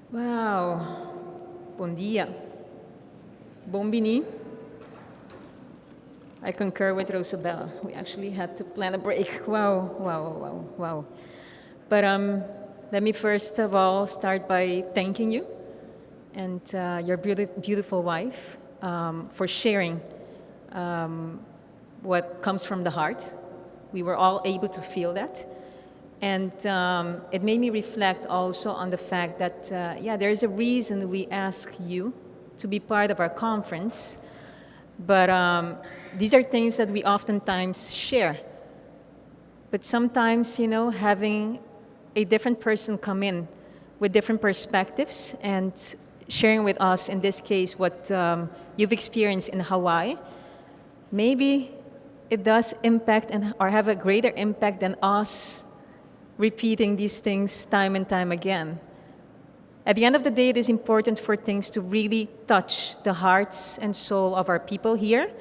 Wow. Bom dia. Bom bini. I concur with Rosabella. We actually had to plan a break. Wow. But let me first of all start by thanking you and your beautiful wife for sharing what comes from the heart. We were all able to feel that. And it made me reflect also on the fact that, there is a reason we ask you to be part of our conference. But these are things that we oftentimes share. But sometimes, having a different person come in with different perspectives and sharing with us, in this case, what you've experienced in Hawaii, maybe it does impact or have a greater impact than us repeating these things time and time again. At the end of the day, it is important for things to really touch the hearts and soul of our people here.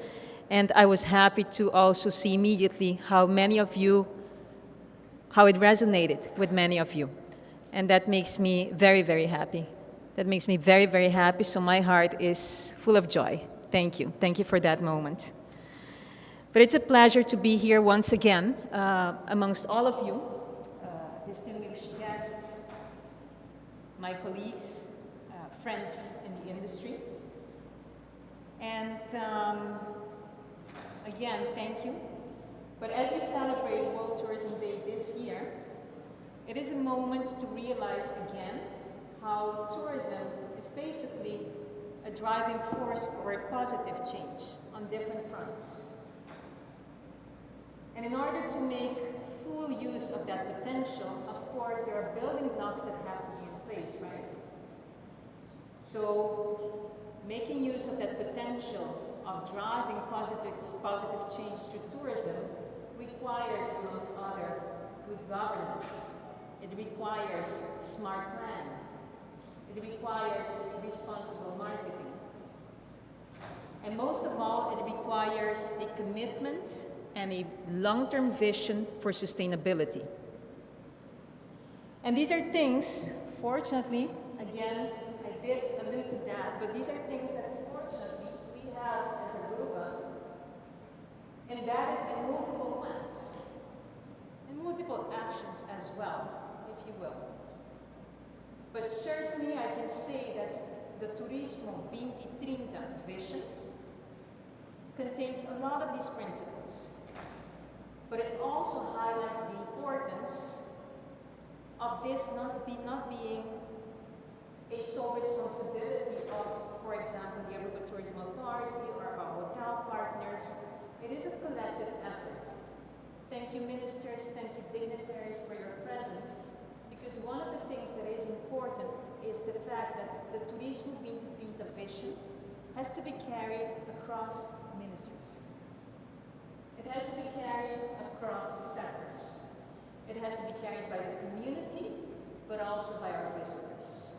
And I was happy to also see immediately how it resonated with many of you. And that makes me very, very happy. That makes me very, very happy. So my heart is full of joy. Thank you. Thank you for that moment. But it's a pleasure to be here once again amongst all of you. Distinguished guests, my colleagues, friends in the industry. And again, thank you. But as we celebrate World Tourism Day this year, it is a moment to realize again how tourism is basically a driving force for a positive change on different fronts. And in order to make full use of that potential, of course, there are building blocks that have to be in place, right? So, making use of that potential of driving positive change through tourism requires, amongst other, good governance. It requires smart planning. It requires responsible marketing. And most of all, it requires a commitment and a long-term vision for sustainability. And these are things, fortunately, again, I did allude to that, but these are things that fortunately we have as Aruba embedded in multiple plans, and multiple actions as well, if you will. But certainly I can say that the Turismo 2030 vision contains a lot of these principles. But it also highlights the importance of this not being a sole responsibility of, for example, the Aruba Tourism Authority or our hotel partners. It is a collective effort. Thank you, ministers, thank you, dignitaries, for your presence, because one of the things that is important is the fact that the Turismo 2030 vision has to be carried across ministries. It has to be carried across sectors. It has to be carried by the community, but also by our visitors.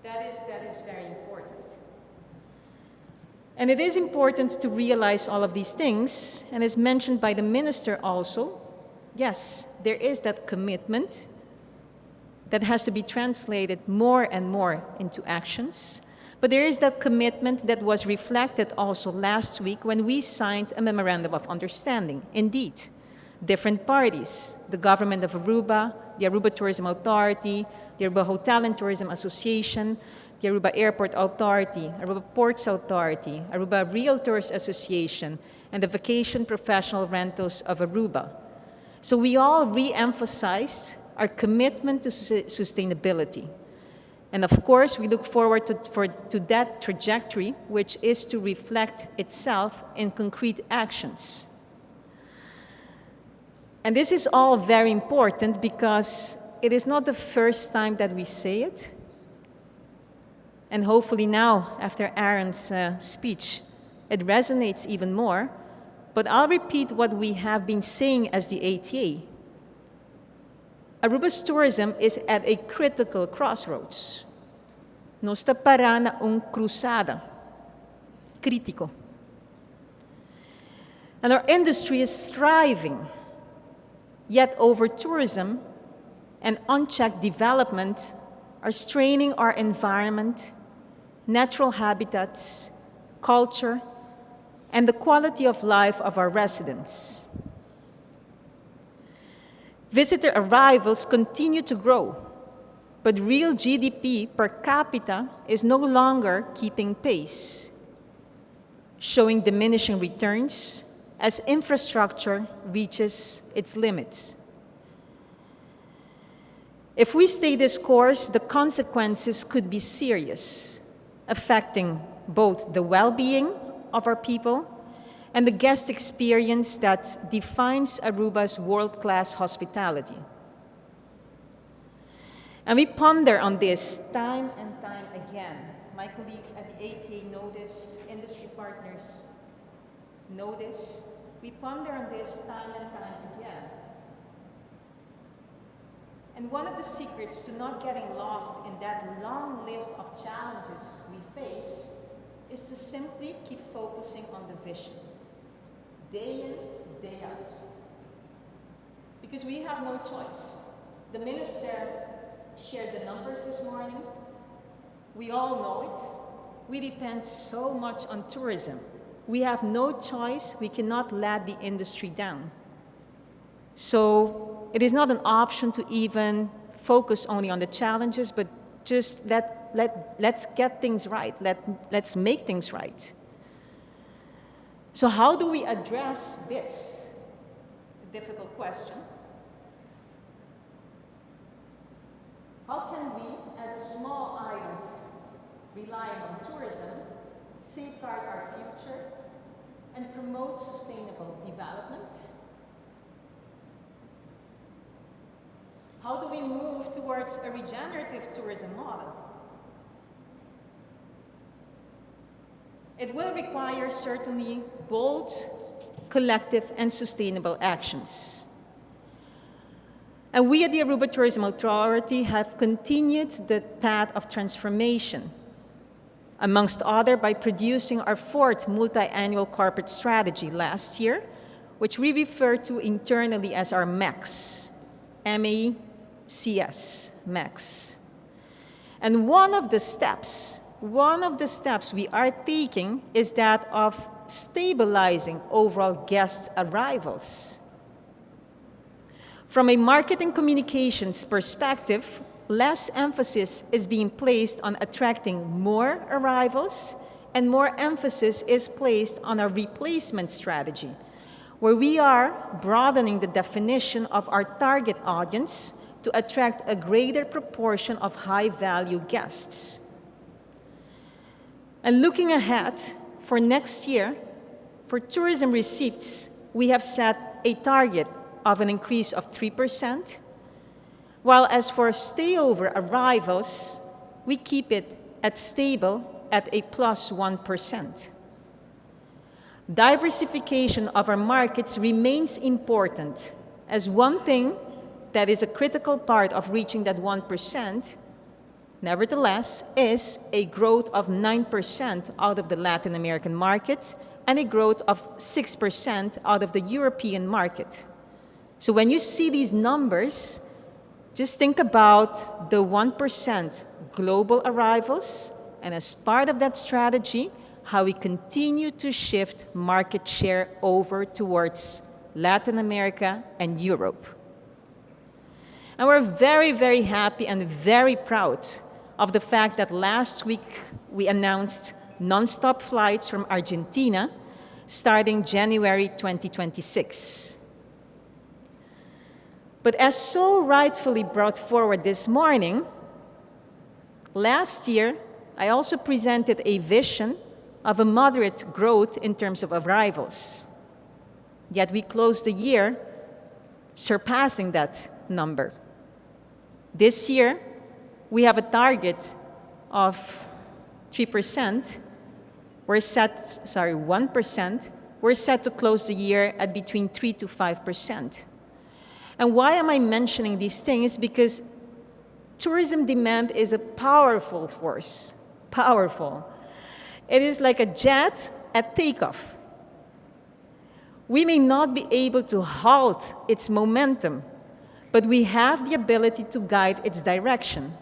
That is very important. And it is important to realize all of these things, and as mentioned by the minister also, yes, there is that commitment that has to be translated more and more into actions. But there is that commitment that was reflected also last week when we signed a memorandum of understanding. Indeed, different parties, the government of Aruba, the Aruba Tourism Authority, the Aruba Hotel and Tourism Association, the Aruba Airport Authority, Aruba Ports Authority, Aruba Realtors Association, and the Vacation Professional Rentals of Aruba. So we all re-emphasized our commitment to sustainability. And of course, we look forward to that trajectory, which is to reflect itself in concrete actions. And this is all very important because it is not the first time that we say it. And hopefully now, after Aaron's speech, it resonates even more. But I'll repeat what we have been saying as the A.T.A. Aruba's tourism is at a critical crossroads. No está para na cruzada. Crítico. And our industry is thriving. Yet over-tourism and unchecked development are straining our environment, natural habitats, culture, and the quality of life of our residents. Visitor arrivals continue to grow, but real GDP per capita is no longer keeping pace, showing diminishing returns as infrastructure reaches its limits. If we stay this course, the consequences could be serious, affecting both the well-being of our people and the guest experience that defines Aruba's world-class hospitality. And we ponder on this time and time again. My colleagues at the A.T.A know this, industry partners know this. We ponder on this time and time again. And one of the secrets to not getting lost in that long list of challenges we face is to simply keep focusing on the vision, day in, day out. Because we have no choice. The minister shared the numbers this morning. We all know it. We depend so much on tourism. We have no choice. We cannot let the industry down. So it is not an option to even focus only on the challenges, but just let's get things right. Let's make things right. So how do we address this difficult question? How can we, as a small island relying on tourism, safeguard our future and promote sustainable development? How do we move towards a regenerative tourism model? It will require certainly bold, collective, and sustainable actions. And we at the Aruba Tourism Authority have continued the path of transformation, amongst other by producing our fourth multi-annual corporate strategy last year, which we refer to internally as our MECS, M-A-C-S, MECS. And one of the steps we are taking is that of stabilizing overall guest arrivals. From a marketing communications perspective, less emphasis is being placed on attracting more arrivals, and more emphasis is placed on our replacement strategy, where we are broadening the definition of our target audience to attract a greater proportion of high-value guests. And looking ahead for next year, for tourism receipts, we have set a target of an increase of 3%, while as for stayover arrivals, we keep it at stable at a plus 1%. Diversification of our markets remains important, as one thing that is a critical part of reaching that 1%, nevertheless, is a growth of 9% out of the Latin American market and a growth of 6% out of the European market. So when you see these numbers, just think about the 1% global arrivals, and as part of that strategy, how we continue to shift market share over towards Latin America and Europe. And we're very, very happy and very proud of the fact that last week we announced non-stop flights from Argentina starting January 2026. But as so rightfully brought forward this morning, last year I also presented a vision of a moderate growth in terms of arrivals. Yet we closed the year surpassing that number. This year, we have a target of 1%. We're set to close the year at between 3 to 5%. And why am I mentioning these things? Because tourism demand is a powerful force, powerful. It is like a jet at takeoff. We may not be able to halt its momentum, but we have the ability to guide its direction.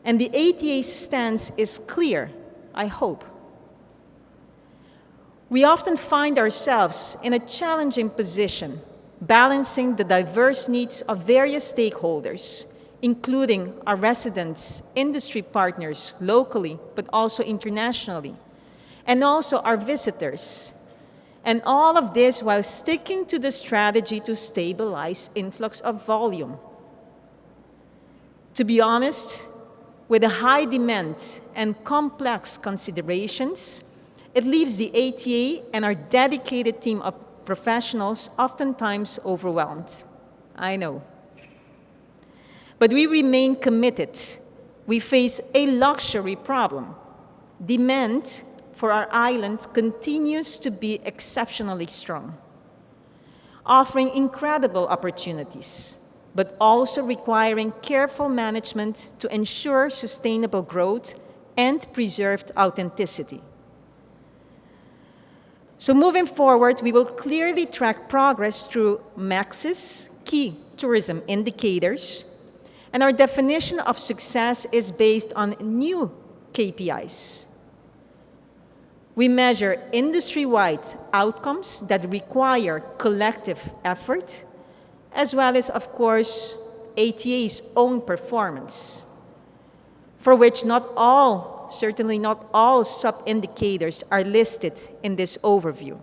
And the A.T.A's stance is clear, I hope. We often find ourselves in a challenging position, balancing the diverse needs of various stakeholders, including our residents, industry partners locally, but also internationally, and also our visitors. And all of this while sticking to the strategy to stabilize influx of volume. To be honest, with the high demand and complex considerations, it leaves the A.T.A and our dedicated team of professionals oftentimes overwhelmed. I know. But we remain committed. We face a luxury problem. Demand for our island continues to be exceptionally strong, offering incredible opportunities, but also requiring careful management to ensure sustainable growth and preserved authenticity. So moving forward, we will clearly track progress through MAX's key tourism indicators, and our definition of success is based on new KPIs. We measure industry-wide outcomes that require collective effort, as well as, of course, A.T.A's own performance, for which certainly not all sub-indicators are listed in this overview.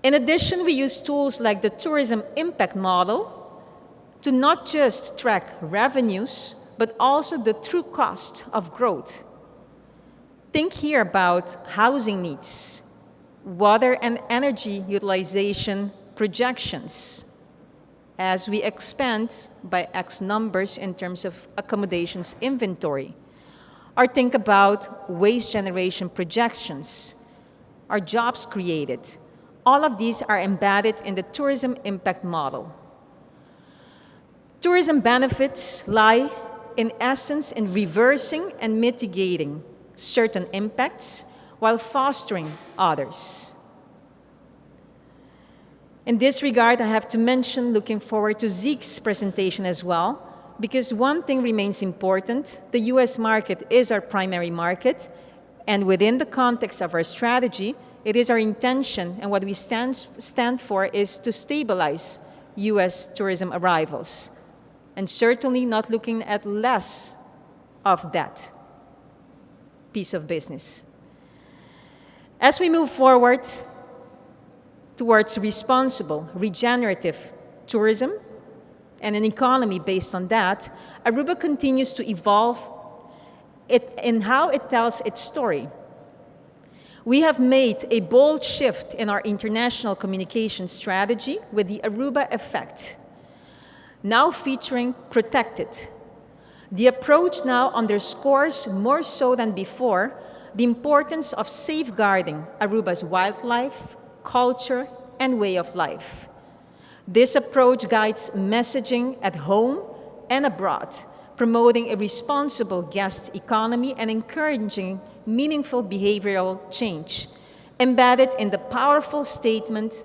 In addition, we use tools like the Tourism Impact Model to not just track revenues, but also the true cost of growth. Think here about housing needs, water and energy utilization projections, as we expand by X numbers in terms of accommodations inventory. Or think about waste generation projections, or jobs created. All of these are embedded in the tourism impact model. Tourism benefits lie, in essence, in reversing and mitigating certain impacts while fostering others. In this regard, I have to mention looking forward to Zeke's presentation as well, because one thing remains important. The US market is our primary market, and within the context of our strategy, it is our intention, and what we stand for is to stabilize US tourism arrivals, and certainly not looking at less of that piece of business. As we move forward towards responsible, regenerative tourism and an economy based on that, Aruba continues to evolve in how it tells its story. We have made a bold shift in our international communication strategy with the Aruba Effect, now featuring Protected. The approach now underscores more so than before the importance of safeguarding Aruba's wildlife, culture, and way of life. This approach guides messaging at home and abroad, promoting a responsible guest economy and encouraging meaningful behavioral change, embedded in the powerful statement,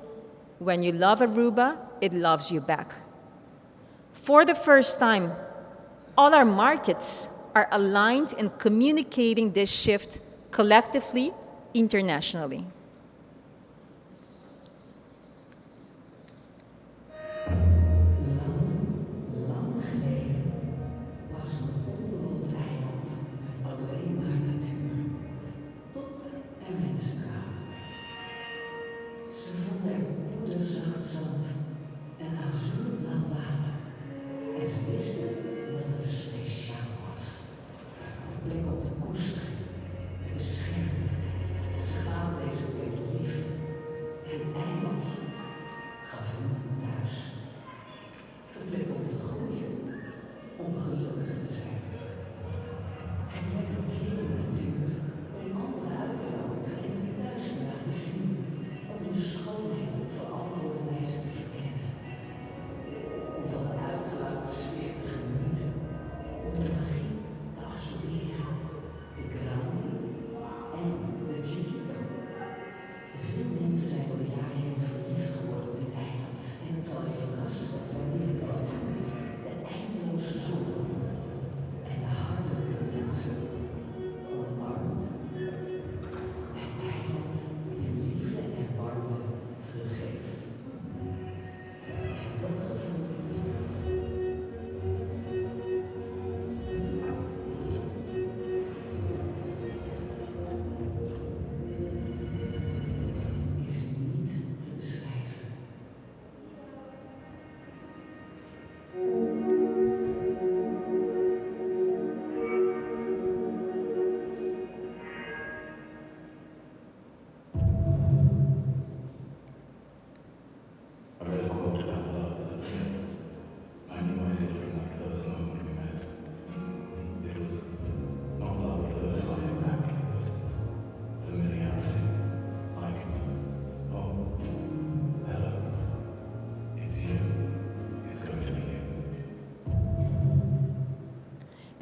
"When you love Aruba, it loves you back." For the first time, all our markets are aligned in communicating this shift collectively, internationally.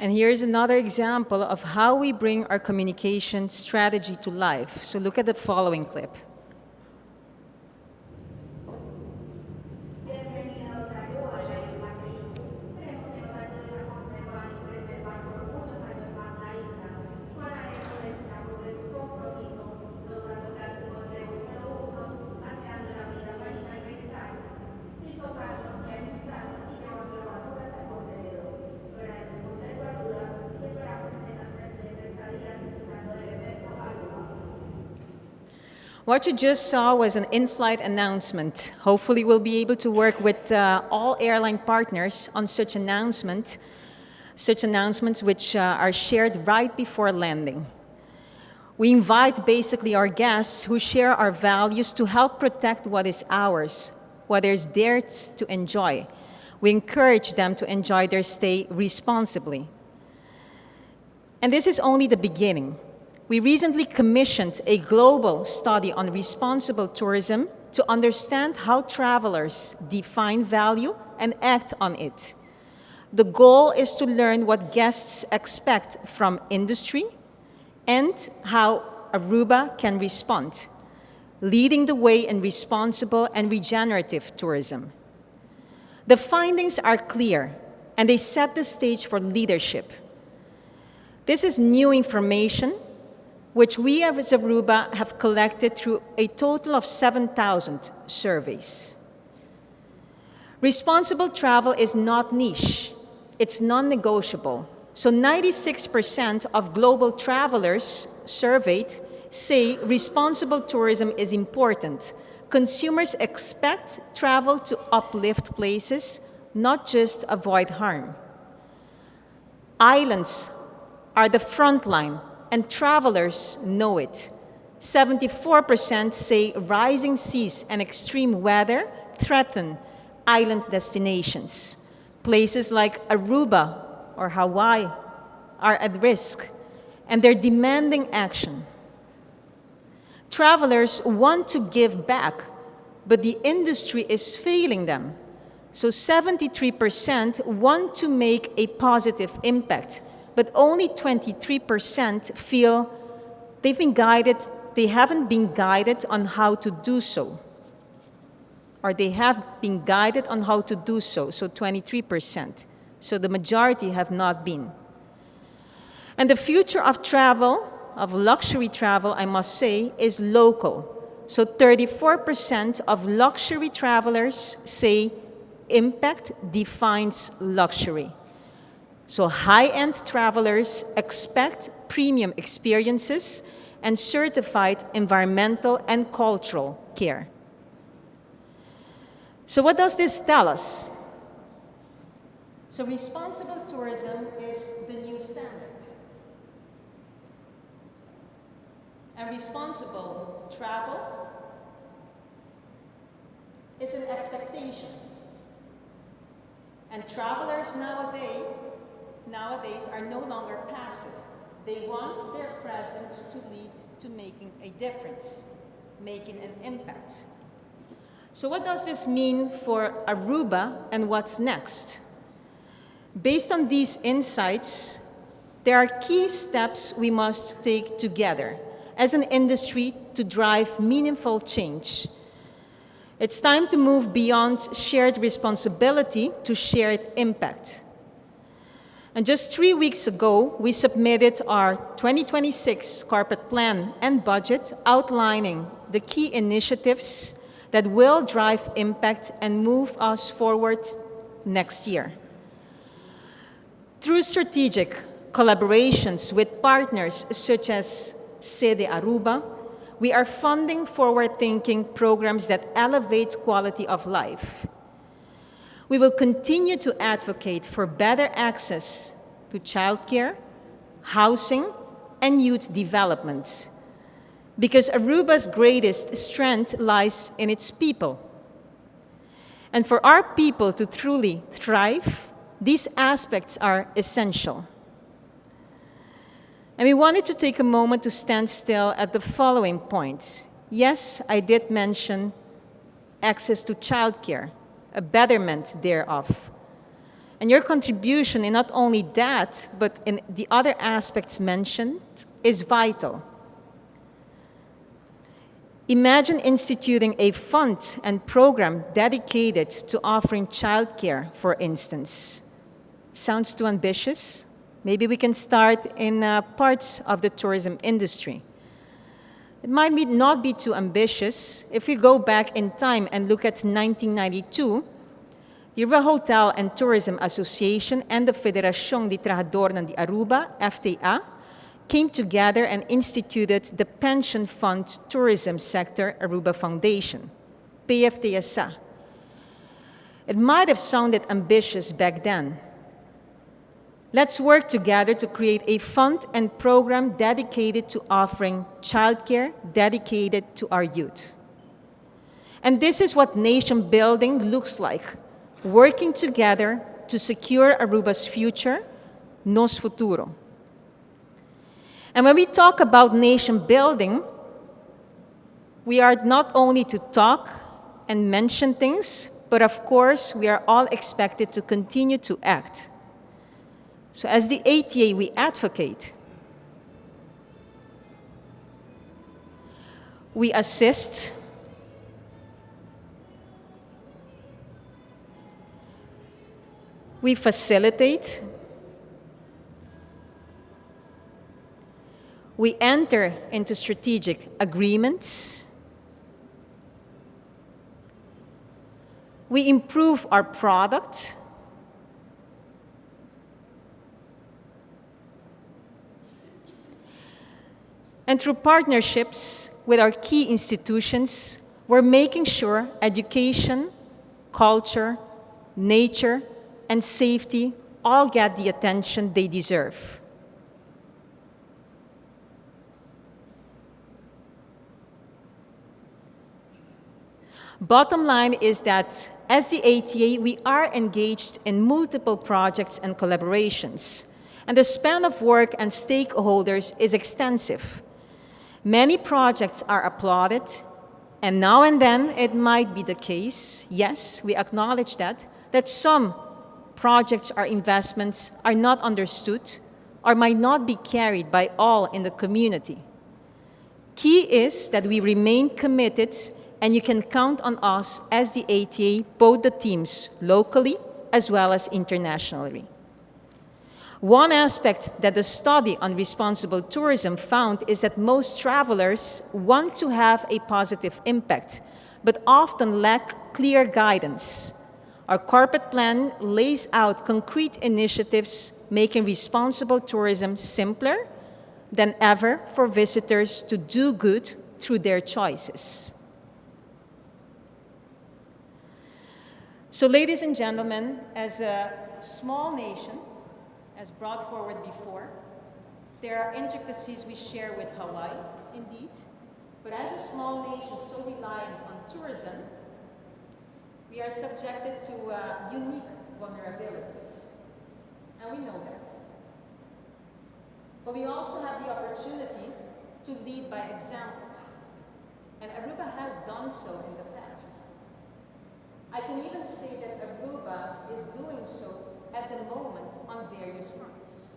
And here's another example of how we bring our communication strategy to life. So look at the following clip. What you just saw was an in-flight announcement. Hopefully we'll be able to work with all airline partners on such announcements which are shared right before landing. We invite basically our guests who share our values to help protect what is ours, what is theirs to enjoy. We encourage them to enjoy their stay responsibly. And this is only the beginning. We recently commissioned a global study on responsible tourism to understand how travelers define value and act on it. The goal is to learn what guests expect from industry and how Aruba can respond, leading the way in responsible and regenerative tourism. The findings are clear, and they set the stage for leadership. This is new information which we as Aruba have collected through a total of 7,000 surveys. Responsible travel is not niche, it's non-negotiable. So 96% of global travelers surveyed say responsible tourism is important. Consumers expect travel to uplift places, not just avoid harm. Islands are the front line, and travelers know it. 74% say rising seas and extreme weather threaten island destinations. Places like Aruba or Hawaii are at risk, and they're demanding action. Travelers want to give back, but the industry is failing them. So 73% want to make a positive impact, but only 23% feel they haven't been guided on how to do so. Or they have been guided on how to do so, so 23%. So the majority have not been. And the future of travel, of luxury travel, I must say, is local. So 34% of luxury travelers say impact defines luxury. So high-end travelers expect premium experiences and certified environmental and cultural care. So what does this tell us? So responsible tourism is the new standard. And responsible travel is an expectation. And travelers nowadays are no longer passive. They want their presence to lead to making a difference, making an impact. So what does this mean for Aruba and what's next? Based on these insights, there are key steps we must take together as an industry to drive meaningful change. It's time to move beyond shared responsibility to shared impact. And just 3 weeks ago, we submitted our 2026 corporate plan and budget outlining the key initiatives that will drive impact and move us forward next year. Through strategic collaborations with partners such as A.T.A Aruba, we are funding forward-thinking programs that elevate quality of life. We will continue to advocate for better access to childcare, housing, and youth development, because Aruba's greatest strength lies in its people. And for our people to truly thrive, these aspects are essential. And we wanted to take a moment to stand still at the following points. Yes, I did mention access to childcare, a betterment thereof. And your contribution in not only that, but in the other aspects mentioned is vital. Imagine instituting a fund and program dedicated to offering childcare, for instance. Sounds too ambitious? Maybe we can start in parts of the tourism industry. It might not be too ambitious. If we go back in time and look at 1992, the Aruba Hotel and Tourism Association and the Federación de Trabajadores de Aruba, FTA, came together and instituted the Pension Fund Tourism Sector Aruba Foundation, PFTSA. It might have sounded ambitious back then. Let's work together to create a fund and program dedicated to offering childcare dedicated to our youth. And this is what nation building looks like, working together to secure Aruba's future, nos futuro. And when we talk about nation building, we are not only to talk and mention things, but of course, we are all expected to continue to act. So as the A.T.A, we advocate. We assist. We facilitate. We enter into strategic agreements. We improve our product. And through partnerships with our key institutions, we're making sure education, culture, nature, and safety all get the attention they deserve. Bottom line is that as the A.T.A, we are engaged in multiple projects and collaborations, and the span of work and stakeholders is extensive. Many projects are applauded, and now and then it might be the case, yes, we acknowledge that some projects or investments are not understood or might not be carried by all in the community. Key is that we remain committed, and you can count on us as the A.T.A, both the teams locally as well as internationally. One aspect that the study on responsible tourism found is that most travelers want to have a positive impact, but often lack clear guidance. Our corporate plan lays out concrete initiatives making responsible tourism simpler than ever for visitors to do good through their choices. So, ladies and gentlemen, as a small nation, as brought forward before, there are intricacies we share with Hawaii, indeed, but as a small nation so reliant on tourism, we are subjected to unique vulnerabilities, and we know that. But we also have the opportunity to lead by example, and Aruba has done so in the past. I can even say that Aruba is doing so at the moment on various fronts.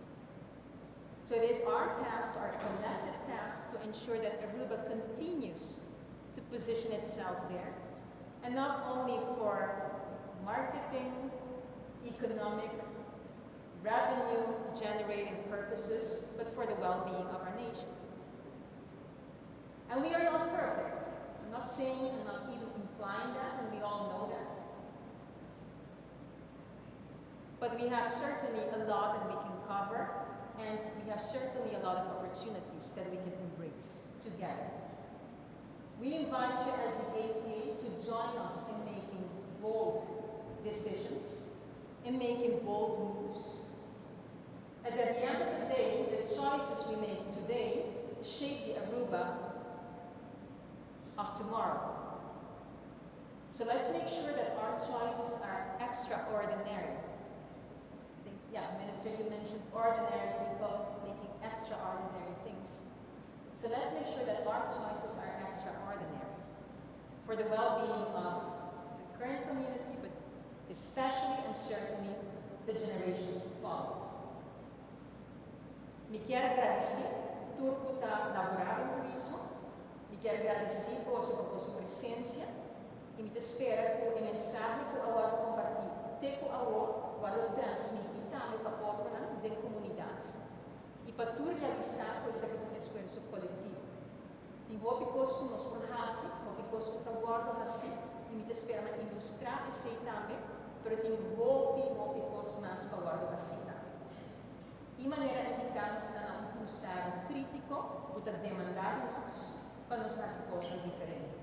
So it is our task, our collective task, to ensure that Aruba continues to position itself there, and not only for marketing, economic, revenue-generating purposes, but for the well-being of our nation. And we are not perfect. I'm not saying, I'm not even implying that, and we all know that. But we have certainly a lot that we can cover, and we have certainly a lot of opportunities that we can embrace together. We invite you as the A.T.A to join us in making bold decisions, in making bold moves. As at the end of the day, the choices we make today shape the Aruba of tomorrow. So let's make sure that our choices are extraordinary. Yeah, Minister, you mentioned ordinary people making extraordinary things. So let's make sure that our choices are extraordinary for the well-being of the current community, but especially and certainly the generations to follow. Me quero agradecer tudo que está elaborado no turismo, me quero agradecer por sua presença e me espera por a mensagem que eu agora compartilho, que eu agora transmitir também para outros da comunidade. E para tudo realizar, pois é um esforço coletivo. Tem hobby costo nós por hasi, hobby costo que agora hasi, e me espera ilustrar esse também, para ter hobby costo mais para agora hasi. E maneira eficaz nos dá um cruzado crítico, que está demandado de nós, para nos dar respostas diferentes.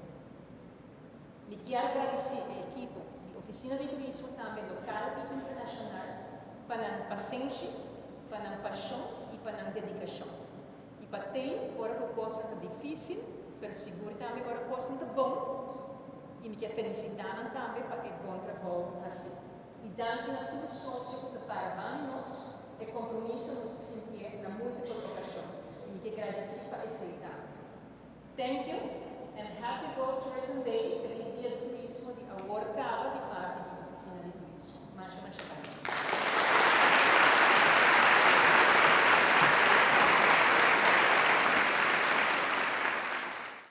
Me quero agradecer a equipe de oficina de turismo também local e internacional para a paciência, para a paixão e para a dedicação. E para ter agora coisa difícil, mas seguro também agora coisa bom. E me quero felicitar também para que bom trabalho assim. E dando a todos os sócios que parabéns nós, é compromisso nos de sentir na muita provocação. E me quero agradecer para aceitar. Thank you and happy World Tourism Day. Feliz Dia do Turismo de agora